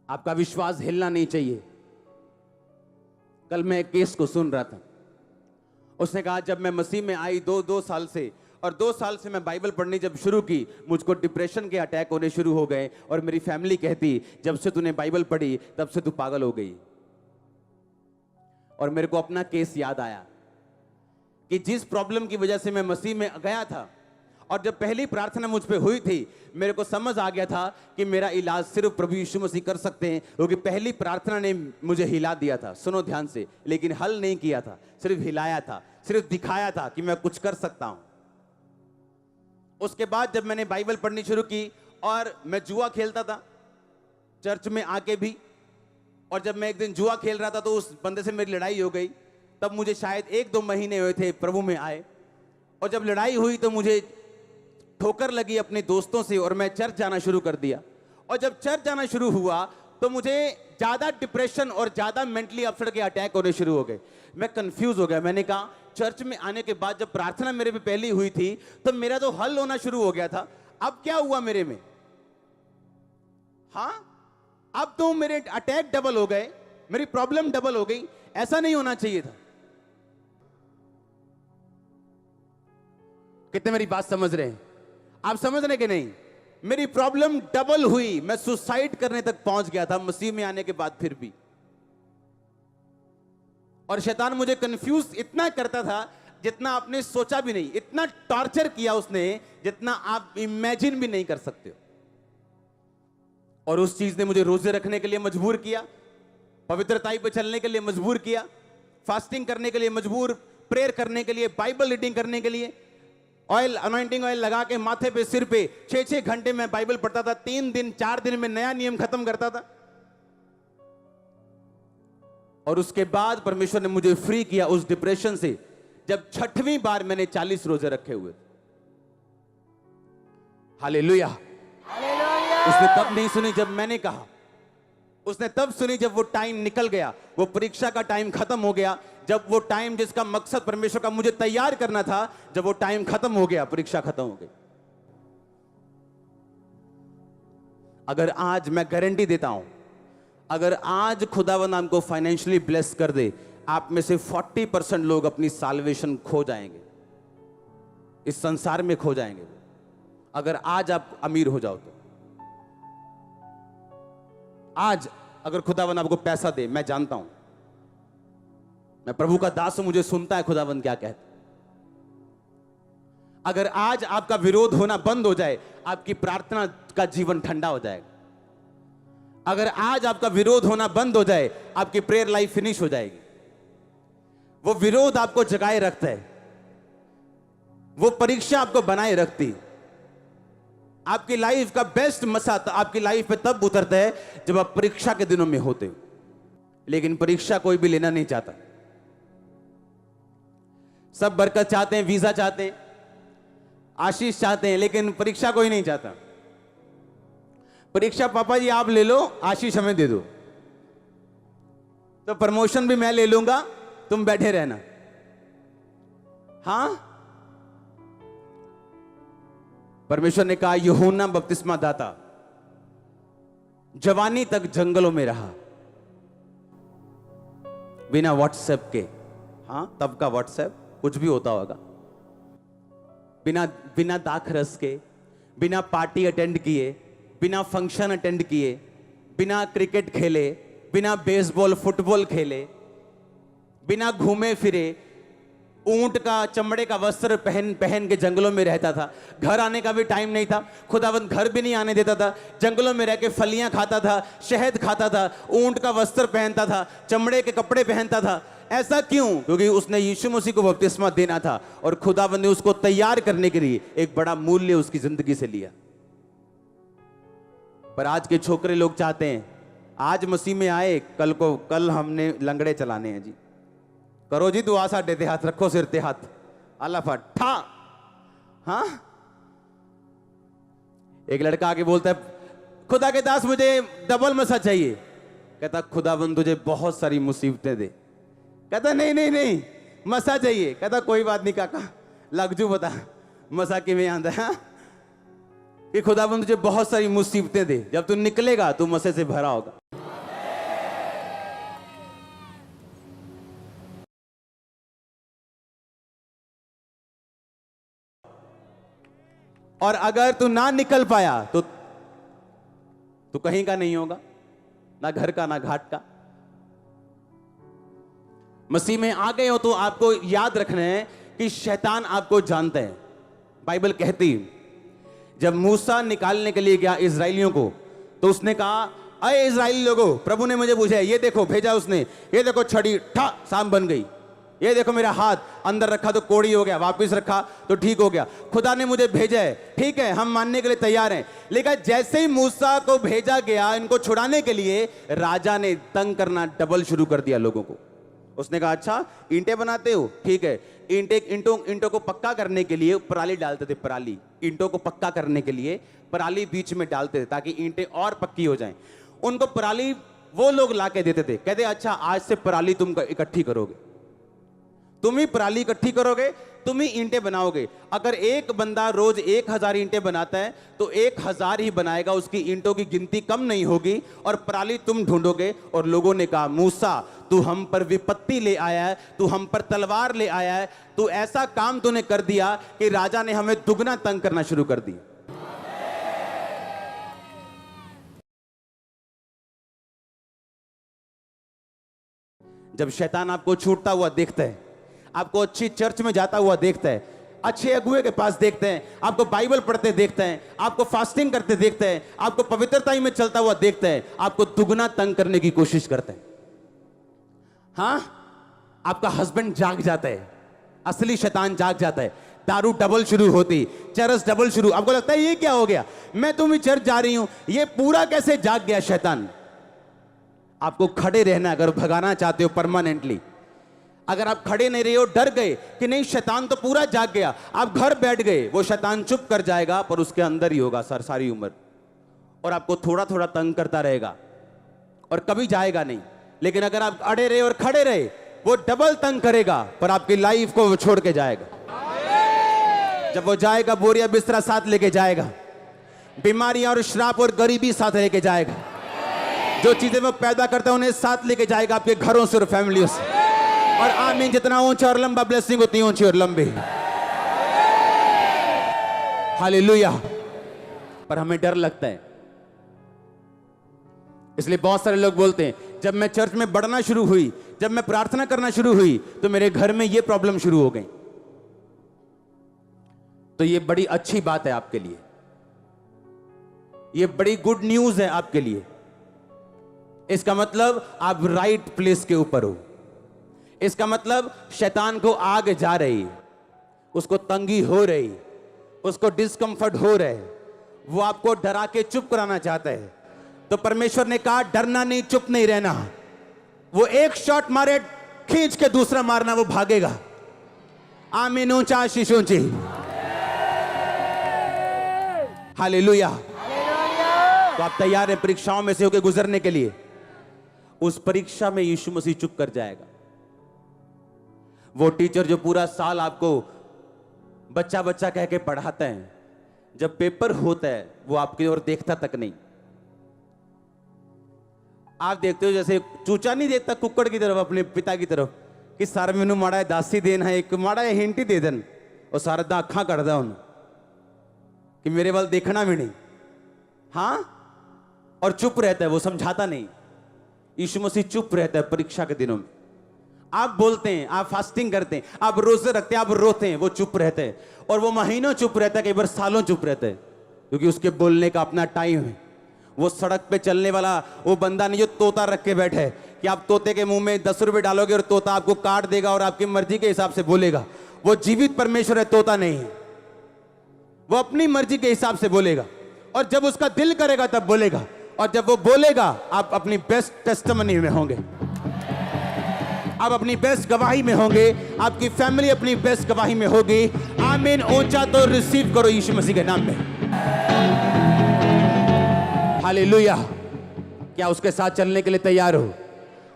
आपका विश्वास हिलना नहीं चाहिए। कल मैं एक केस को सुन रहा था। उसने कहा जब मैं मसीह में आई दो साल से, और 2 साल से मैं बाइबल पढ़नी जब शुरू की, मुझको डिप्रेशन के अटैक होने शुरू हो गए, और मेरी फैमिली कहती जब से तूने बाइबल पढ़ी तब से तू पागल हो गई। और मेरे को अपना केस याद आया कि जिस प्रॉब्लम की वजह से मैं मसीह में गया था, और जब पहली प्रार्थना मुझ पे हुई थी, मेरे को समझ आ गया था कि मेरा इलाज सिर्फ प्रभु यीशु मसीह कर सकते हैं, क्योंकि पहली प्रार्थना ने मुझे हिला दिया था। सुनो ध्यान से, लेकिन हल नहीं किया था, सिर्फ हिलाया था, सिर्फ दिखाया था कि मैं कुछ कर सकता हूं। उसके बाद जब मैंने बाइबल पढ़नी शुरू की, और मैं जुआ खेलता था चर्च में आके भी, और जब मैं एक दिन जुआ खेल रहा था तो उस बंदे से मेरी लड़ाई हो गई। तब मुझे शायद 1-2 महीने हुए थे प्रभु में आए, और जब लड़ाई हुई तो मुझे ठोकर लगी अपने दोस्तों से, और मैं चर्च जाना शुरू कर दिया। और जब चर्च जाना शुरू हुआ तो मुझे ज्यादा डिप्रेशन और ज्यादा मेंटली अपसेट के अटैक होने शुरू हो गए। मैं कंफ्यूज हो गया। मैंने कहा चर्च में आने के बाद जब प्रार्थना मेरे पे पहली हुई थी तो मेरा तो हल होना शुरू हो गया था, अब क्या हुआ मेरे में? हाँ, अब तो मेरे अटैक डबल हो गए, मेरी प्रॉब्लम डबल हो गई। ऐसा नहीं होना चाहिए था। कितने मेरी बात समझ रहे हैं? आप समझ रहे कि नहीं? मेरी प्रॉब्लम डबल हुई, मैं सुसाइड करने तक पहुंच गया था मसीह में आने के बाद फिर भी। और शैतान मुझे कंफ्यूज इतना करता था जितना आपने सोचा भी नहीं। इतना टॉर्चर किया उसने जितना आप इमेजिन भी नहीं कर सकते हो। और उस चीज ने मुझे रोजे रखने के लिए मजबूर किया, पवित्रताई पे चलने के लिए मजबूर किया, फास्टिंग करने के लिए मजबूर, प्रेयर करने के लिए, बाइबल रीडिंग करने के लिए। ऑयल, अनॉइंटिंग ऑयल लगा के माथे पे, सिर पे 6-6 घंटे में बाइबल पढ़ता था। 3 दिन 4 दिन में नया नियम खत्म करता था। और उसके बाद परमेश्वर ने मुझे फ्री किया उस डिप्रेशन से, जब 6वीं बार मैंने 40 रोजे रखे हुए। हालेलुया। उसने तब नहीं सुनी जब मैंने कहा, उसने तब सुनी जब वो टाइम निकल गया, वो परीक्षा का टाइम खत्म हो गया। जब वो टाइम जिसका मकसद परमेश्वर का मुझे तैयार करना था, जब वो टाइम खत्म हो गया, परीक्षा खत्म हो गई। अगर आज मैं गारंटी देता हूं, अगर आज खुदावंद हमको फाइनेंशियली ब्लेस कर दे, आप में से 40% लोग अपनी साल्वेशन खो जाएंगे, इस संसार में खो जाएंगे। अगर आज आप अमीर हो जाओ तो, आज अगर खुदावंद आपको पैसा दे, मैं जानता हूं, मैं प्रभु का दास हूं, मुझे सुनता है खुदावंद क्या कहता है। अगर आज आपका विरोध होना बंद हो जाए, आपकी प्रार्थना का जीवन ठंडा हो जाएगा। अगर आज आपका विरोध होना बंद हो जाए, आपकी प्रेयर लाइफ फिनिश हो जाएगी। वो विरोध आपको जगाए रखता है, वो परीक्षा आपको बनाए रखती है। आपकी लाइफ का बेस्ट मसा आपकी लाइफ में तब उतरता है जब आप परीक्षा के दिनों में होते हो। लेकिन परीक्षा कोई भी लेना नहीं चाहता। सब बरकत चाहते हैं, वीजा चाहते हैं, आशीष चाहते हैं, लेकिन परीक्षा कोई नहीं चाहता। परीक्षा पापा जी आप ले लो, आशीष हमें दे दो, तो प्रमोशन भी मैं ले लूंगा, तुम बैठे रहना। हाँ, परमेश्वर ने कहा यूहन्ना बपतिस्मा दाता जवानी तक जंगलों में रहा, बिना व्हाट्सएप के। हाँ, तब का व्हाट्सएप कुछ भी होता होगा। बिना दाखरस के, बिना पार्टी अटेंड किए, बिना फंक्शन अटेंड किए, बिना क्रिकेट खेले, बिना बेसबॉल फुटबॉल खेले, बिना घूमे फिरे, ऊंट का चमड़े का वस्त्र पहन पहन के जंगलों में रहता था। घर आने का भी टाइम नहीं था, खुदावंद घर भी नहीं आने देता था। जंगलों में रह के फलियां खाता था, शहद खाता था, ऊंट का वस्त्र पहनता था, चमड़े के कपड़े पहनता था। ऐसा क्यों? क्योंकि उसने यीशु मसीह को बपतिस्मा देना था, और खुदावंद ने उसको तैयार करने के लिए एक बड़ा मूल्य उसकी जिंदगी से लिया। पर आज के छोकरे लोग चाहते हैं आज मसीह में आए, कल हमने लंगड़े चलाने हैं जी। करो जी दुआ साडे ते हाथ रखो, सिर ते हाथ, अल्लाह फटा। हाँ, एक लड़का आके बोलता है खुदा के दास मुझे डबल मसा चाहिए। कहता खुदावंद तुझे बहुत सारी मुसीबतें दे। कहता नहीं नहीं नहीं मसा चाहिए। कहता कोई बात नहीं काका, लग जू बता मसा किवें आंदा है कि खुदावंद तुझे बहुत सारी मुसीबतें दे, जब तू निकलेगा तू मसे से भरा होगा। और अगर तू ना निकल पाया तो तू कहीं का नहीं होगा, ना घर का ना घाट का। मसीह में आ गए हो तो आपको याद रखना है कि शैतान आपको जानता है। बाइबल कहती जब मूसा निकालने के लिए गया इजराइलियों को, तो उसने कहा, अरे इजराइली लोगों, प्रभु ने मुझे पूछा, ये देखो, भेजा उसने, ये देखो छड़ी ठा सांप बन गई, ये देखो मेरा हाथ अंदर रखा तो कोड़ी हो गया, वापस रखा तो ठीक हो गया, खुदा ने मुझे भेजा है। ठीक है, हम मानने के लिए तैयार हैं। लेकिन जैसे ही मूसा को भेजा गया इनको छुड़ाने के लिए, राजा ने तंग करना डबल शुरू कर दिया लोगों को। उसने कहा, अच्छा ईंटें बनाते हो, ठीक है, ईंटों को पक्का करने के लिए पराली डालते थे, पराली, ईंटों को पक्का करने के लिए पराली बीच में डालते थे ताकि ईंटें और पक्की हो जाएं। उनको पराली वो लोग लाके देते थे, कहते अच्छा आज से पराली तुम इकट्ठी करोगे, तुम ही पराली इकट्ठी करोगे, तुम ही ईंटें बनाओगे। अगर एक बंदा रोज 1000 ईंटें बनाता है तो 1000 ही बनाएगा, उसकी ईंटों की गिनती कम नहीं होगी और पराली तुम ढूंढोगे। और लोगों ने कहा, मूसा तू हम पर विपत्ति ले आया है, तू हम पर तलवार ले आया है, तू ऐसा काम तूने कर दिया कि राजा ने हमें दुगना तंग करना शुरू कर दिया। जब शैतान आपको छूटता हुआ देखता है, आपको अच्छी चर्च में जाता हुआ देखता है, अच्छे अगुए के पास देखते हैं, आपको बाइबल पढ़ते देखते हैं, आपको फास्टिंग करते देखते हैं, आपको पवित्रता में चलता हुआ देखते हैं, आपको दुगना तंग करने की कोशिश करते हैं। हाँ, आपका हस्बैंड जाग जाता है, असली शैतान जाग जाता है, दारू डबल शुरू होती, चरस डबल शुरू। आपको लगता है ये क्या हो गया, मैं तुम ही चर्च जा रही हूं, ये पूरा कैसे जाग गया शैतान। आपको खड़े रहना, अगर भगाना चाहते हो परमानेंटली। अगर आप खड़े नहीं रहे हो, डर गए कि नहीं शैतान तो पूरा जाग गया, आप घर बैठ गए, वो शैतान चुप कर जाएगा पर उसके अंदर ही होगा सर सारी उम्र, और आपको थोड़ा थोड़ा तंग करता रहेगा और कभी जाएगा नहीं। लेकिन अगर आप अड़े रहे और खड़े रहे, वो डबल तंग करेगा पर आपकी लाइफ को वो छोड़ के जाएगा। जब वो जाएगा, बोरिया बिस्तरा साथ लेके जाएगा, बीमारियां और श्राप और गरीबी साथ लेके जाएगा, जो चीजें वो पैदा करता है उन्हें साथ लेके जाएगा आपके घरों से और फैमिलियों से। और आमीन, जितना ऊंचा और लंबा ब्लेसिंग होती है ऊंची और लंबी। हालेलुया। पर हमें डर लगता है, इसलिए बहुत सारे लोग बोलते हैं, जब मैं चर्च में बढ़ना शुरू हुई, जब मैं प्रार्थना करना शुरू हुई, तो मेरे घर में ये प्रॉब्लम शुरू हो गई। तो ये बड़ी अच्छी बात है आपके लिए, ये बड़ी गुड न्यूज है आपके लिए। इसका मतलब आप राइट प्लेस के ऊपर हो। इसका मतलब शैतान को आग जा रही, उसको तंगी हो रही, उसको डिस्कंफर्ट हो रहे, वो आपको डरा के चुप कराना चाहता है। तो परमेश्वर ने कहा, डरना नहीं, चुप नहीं रहना। वो एक शॉट मारे, खींच के दूसरा मारना, वो भागेगा। आमीन, ऊंचा आशीष ऊंची। हालेलुया। तो आप तैयार हैं परीक्षाओं में से होकर गुजरने के लिए? उस परीक्षा में यीशु मसीह चुप कर जाएगा। वो टीचर जो पूरा साल आपको बच्चा बच्चा कह के पढ़ाता है, जब पेपर होता है वो आपकी ओर देखता तक नहीं। आप देखते हो जैसे चूचा नहीं देखता कुक्कड़ की तरफ, अपने पिता की तरफ, कि सारा मैनू माड़ा है दासी देना है, एक माड़ा है हिंट ही दे देन, और सारा दा अखा कर दा उन कि मेरे वाल देखना भी नहीं। हाँ, और चुप रहता है, वो समझाता नहीं। यीशु मसीह चुप रहता है परीक्षा के दिनों में। आप बोलते हैं, आप फास्टिंग करते हैं, आप रोजे रखते हैं, आप रोते हैं, वो चुप रहते हैं। और वो महीनों चुप रहता है, कई बार सालों चुप रहता है, क्योंकि उसके बोलने का अपना टाइम है। वो सड़क पे चलने वाला वो बंदा नहीं जो तोता रख के बैठे है कि आप तोते के मुंह में 10 रुपए डालोगे और तोता आपको काट देगा और आपकी मर्जी के हिसाब से बोलेगा। वो जीवित परमेश्वर है, तोता नहीं है। वो अपनी मर्जी के हिसाब से बोलेगा, और जब उसका दिल करेगा तब बोलेगा, और जब वो बोलेगा आप अपनी बेस्ट टेस्टिमनी में होंगे, आप अपनी बेस्ट गवाही में होंगे, आपकी फैमिली अपनी बेस्ट गवाही में होगी। आमीन, ऊंचा तो रिसीव करो यीशु मसीह के नाम में। हालेलुया। क्या उसके साथ चलने के लिए तैयार हो?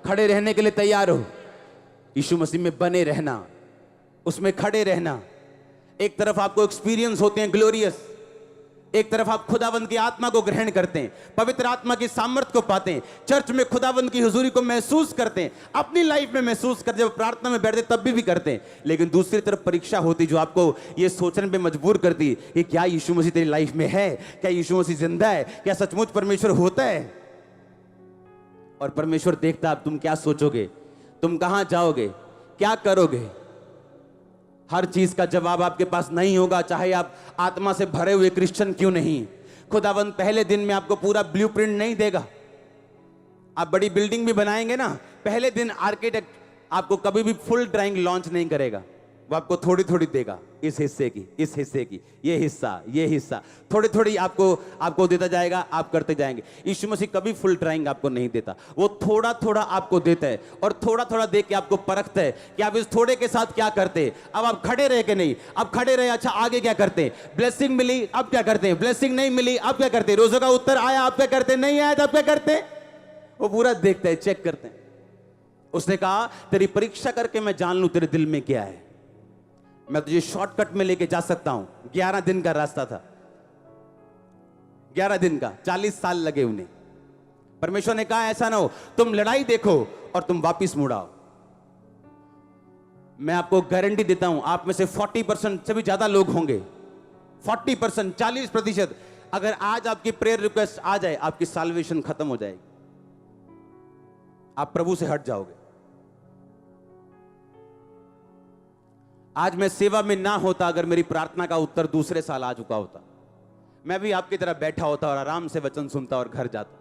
खड़े रहने के लिए तैयार हो? यीशु मसीह में बने रहना, उसमें खड़े रहना। एक तरफ आपको एक्सपीरियंस होते हैं ग्लोरियस, एक तरफ आप खुदावंद की आत्मा को ग्रहण करते हैं, पवित्र आत्मा की सामर्थ्य को पाते हैं, चर्च में खुदावंद की हुजूरी को महसूस करते हैं, अपनी लाइफ में महसूस करते, जब प्रार्थना में बैठते तब भी करते हैं। लेकिन दूसरी तरफ परीक्षा होती जो आपको ये सोचने पे मजबूर करती कि क्या यीशु मसीह तेरी लाइफ में है, क्या यीशु मसीह जिंदा है, क्या सचमुच परमेश्वर होता है। और परमेश्वर देखता अब तुम क्या सोचोगे, तुम कहां जाओगे, क्या करोगे। हर चीज का जवाब आपके पास नहीं होगा, चाहे आप आत्मा से भरे हुए क्रिश्चियन क्यों नहीं। खुदावंद पहले दिन में आपको पूरा ब्लूप्रिंट नहीं देगा। आप बड़ी बिल्डिंग भी बनाएंगे ना, पहले दिन आर्किटेक्ट आपको कभी भी फुल ड्राइंग लॉन्च नहीं करेगा, वो आपको थोड़ी थोड़ी देगा, इस हिस्से की, इस हिस्से की, ये हिस्सा थोड़ी थोड़ी आपको देता जाएगा, आप करते जाएंगे। यीशु मसीह कभी फुल ड्राइंग आपको नहीं देता, वो थोड़ा थोड़ा आपको देता है और थोड़ा थोड़ा देख के आपको परखता है कि आप इस थोड़े के साथ क्या करते हैं। अब आप खड़े रहे कि नहीं, अब खड़े रहे, अच्छा आगे क्या करते हैं। ब्लेसिंग मिली, अब क्या करते हैं। ब्लेसिंग नहीं मिली, अब क्या करते हैं। रोजों का उत्तर आया, आप क्या करते हैं। नहीं आया तो आप क्या करते हैं। वो पूरा देखते हैं, चेक करते हैं। उसने कहा तेरी परीक्षा करके मैं जान लूं तेरे दिल में क्या है। मैं तुझे शॉर्टकट में लेके जा सकता हूं। 11 दिन का रास्ता था, 11 दिन का, 40 साल लगे उन्हें। परमेश्वर ने कहा ऐसा ना हो तुम लड़ाई देखो और तुम वापिस मुड़ाओ। मैं आपको गारंटी देता हूं आप में से 40% से भी ज्यादा लोग होंगे, 40%, 40%। अगर आज आपकी प्रेयर रिक्वेस्ट आ जाए, आपकी साल्वेशन खत्म हो जाएगी, आप प्रभु से हट जाओगे। आज मैं सेवा में ना होता, अगर मेरी प्रार्थना का उत्तर दूसरे साल आ चुका होता, मैं भी आपकी तरह बैठा होता और आराम से वचन सुनता और घर जाता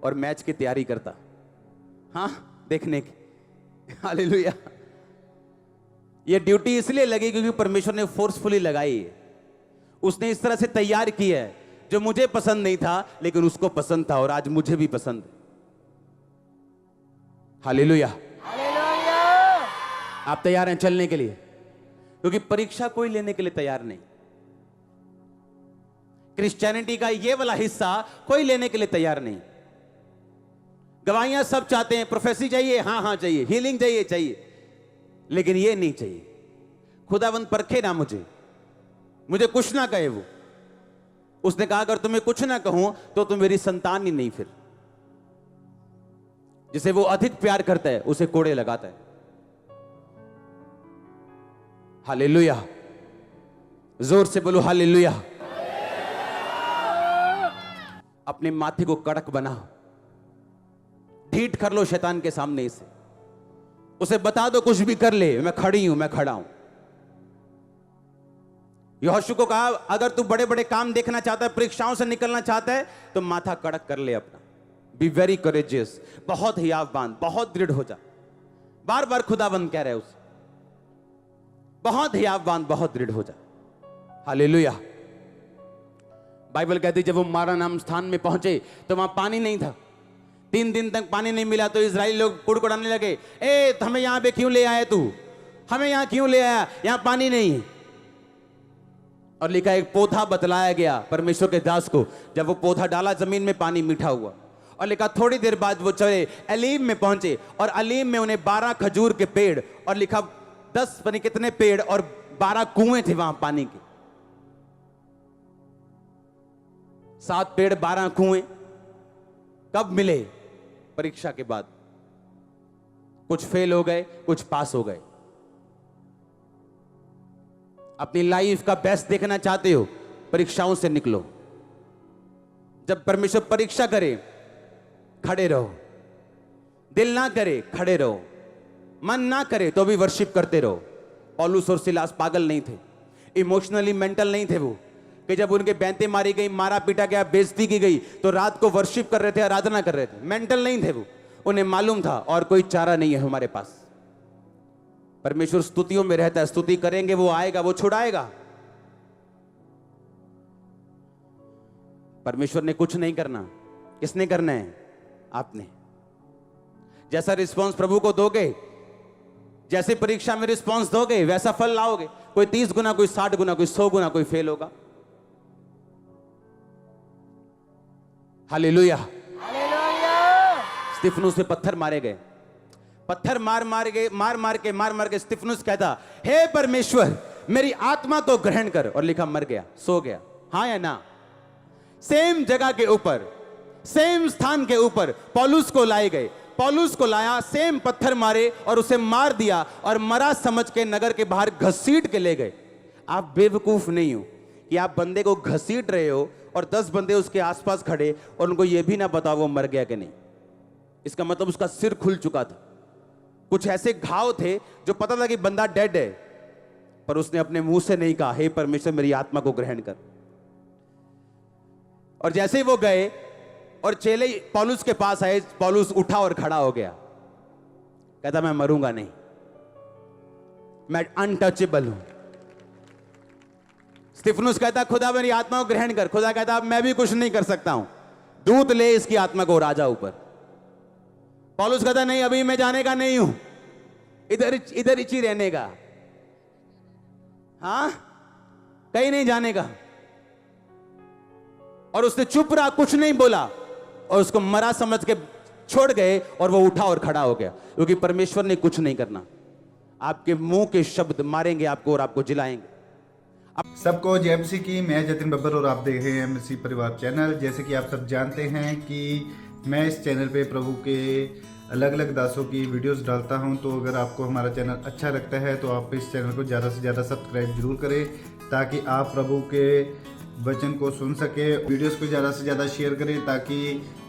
और मैच की तैयारी करता, हाँ, देखने की। हालेलुया। ये ड्यूटी इसलिए लगी क्योंकि परमेश्वर ने फोर्सफुली लगाई है। उसने इस तरह से तैयार की है जो मुझे पसंद नहीं था लेकिन उसको पसंद था और आज मुझे भी पसंद है। हालेलुया। आप तैयार हैं चलने के लिए, क्योंकि परीक्षा कोई लेने के लिए तैयार नहीं। क्रिश्चियनिटी का ये वाला हिस्सा कोई लेने के लिए तैयार नहीं। गवाहियां सब चाहते हैं, प्रोफेसी चाहिए, हाँ चाहिए, हीलिंग चाहिए, लेकिन ये नहीं चाहिए। खुदावंद परखे ना मुझे कुछ ना कहे वो। उसने कहा अगर तुम्हें कुछ ना कहूं तो तुम मेरी संतान ही नहीं। फिर जिसे वो अधिक प्यार करता है उसे कोड़े लगाता है। हालेलुया। जोर से बोलो हालेलुया। अपने माथे को कड़क बनाओ, ढीठ कर लो शैतान के सामने इसे, उसे बता दो कुछ भी कर ले, मैं खड़ी हूं, मैं खड़ा हूं। यहोशू को कहा अगर तू बड़े बड़े काम देखना चाहता है, परीक्षाओं से निकलना चाहता है, तो माथा कड़क कर ले अपना। बी वेरी करेजियस, बहुत हियावबान, बहुत दृढ़ हो जा। बार बार खुदाबंद कह रहे उसे, बहुत हियावबान, बहुत दृढ़ हो जा। हालेलुया। बाइबल कहती जब वो मारा नाम स्थान में पहुंचे तो वहां पानी नहीं था। 3 दिन तक पानी नहीं मिला तो इजराइली लोग कुड़कुड़ाने लगे, ए हमें यहां पे क्यों ले आया तू, हमें यहां क्यों ले आया, यहां पानी नहीं है। और लिखा एक पौधा बतलाया गया परमेश्वर के दास को, जब वो पौधा डाला जमीन में पानी मीठा हुआ। और लिखा थोड़ी देर बाद वो चले अलीम में पहुंचे और अलीम में उन्हें 12 खजूर के पेड़ और लिखा 10 पता कितने पेड़ और 12 कुएं थे वहां पानी के। 7 पेड़ 12 कुएं कब मिले? परीक्षा के बाद। कुछ फेल हो गए, कुछ पास हो गए। अपनी लाइफ का बेस्ट देखना चाहते हो, परीक्षाओं से निकलो। जब परमेश्वर परीक्षा करे खड़े रहो, दिल ना करे खड़े रहो, मन ना करे तो भी वर्शिप करते रहो। पौलुस और सिलास पागल नहीं थे, इमोशनली मेंटल नहीं थे वो, कि जब उनके बैंतें मारी गई, मारा पीटा गया, बेइज्जती की गई तो रात को वर्शिप कर रहे थे, आराधना कर रहे थे। मेंटल नहीं थे वो, उन्हें मालूम था और कोई चारा नहीं है हमारे पास। परमेश्वर स्तुतियों में रहता है, स्तुति करेंगे वो आएगा, वो छुड़ाएगा। परमेश्वर ने कुछ नहीं करना, किसने करना है? आपने। जैसा रिस्पांस प्रभु को दोगे, जैसे परीक्षा में रिस्पांस दोगे, वैसा फल लाओगे। कोई 30 गुना, कोई 60 गुना, कोई 100 गुना, कोई फेल होगा। हालेलुया। स्तिफनुस पे पत्थर मारे गए, पत्थर मार के स्तिफनुस कहता, हे परमेश्वर मेरी आत्मा को ग्रहण कर। और लिखा मर गया, सो गया। हाँ या ना? सेम जगह के ऊपर, सेम स्थान के ऊपर पौलुस को लाए गए। पौलुस को लाया, सेम पत्थर मारे और उसे मार दिया और मरा समझ के नगर के बाहर घसीट के ले गए। आप बेवकूफ नहीं हो कि आप बंदे को घसीट रहे हो और 10 बंदे उसके आसपास खड़े और उनको यह भी ना पता वो मर गया कि नहीं। इसका मतलब उसका सिर खुल चुका था। कुछ ऐसे घाव थे जो पता था कि बंदा डेड है, पर उसने अपने मुंह से नहीं कहा, हे परमेश्वर मेरी आत्मा को ग्रहण कर। और जैसे ही वो गए और चेले पौलुस के पास आए, पौलुस उठा और खड़ा हो गया। कहता मैं मरूंगा नहीं, मैं अनटचेबल हूं। स्तिफनुस कहता खुदा मेरी आत्मा को ग्रहण कर। खुदा कहता मैं भी कुछ नहीं कर सकता हूं, दूत ले इसकी आत्मा को राजा ऊपर। पौलुस कहता नहीं, अभी मैं जाने का नहीं हूं, इधर ही रहने का, हां कहीं नहीं जाने का। और उसने चुप रहा, कुछ नहीं बोला और उसको मरा समझ के छोड़ गए और वो उठा और खड़ा हो गया, क्योंकि परमेश्वर ने कुछ नहीं करना। आपके मुंह के शब्द मारेंगे आपको और आपको जिलाएंगे। सबको जय मसीह की। मैं जतिन बब्बर और आप देख रहे हैं मसीह परिवार चैनल। जैसे कि आप सब जानते हैं कि मैं इस चैनल पे प्रभु के अलग अलग दासों की वीडियोस डालता हूं, तो अगर आपको हमारा चैनल अच्छा लगता है तो आप इस चैनल को ज़्यादा से ज़्यादा सब्सक्राइब जरूर करें, ताकि आप प्रभु के वचन को सुन सके। वीडियोस को ज़्यादा से ज़्यादा शेयर करें ताकि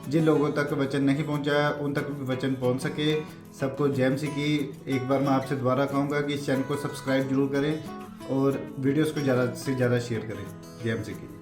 जिन लोगों तक वचन नहीं पहुंचा उन तक भी वचन पहुंच सके। सबको जय मसीह की। एक बार मैं आपसे दोबारा कहूँगा कि इस चैनल को सब्सक्राइब जरूर करें और वीडियोस को ज़्यादा से ज़्यादा शेयर करें। जय मसीह की।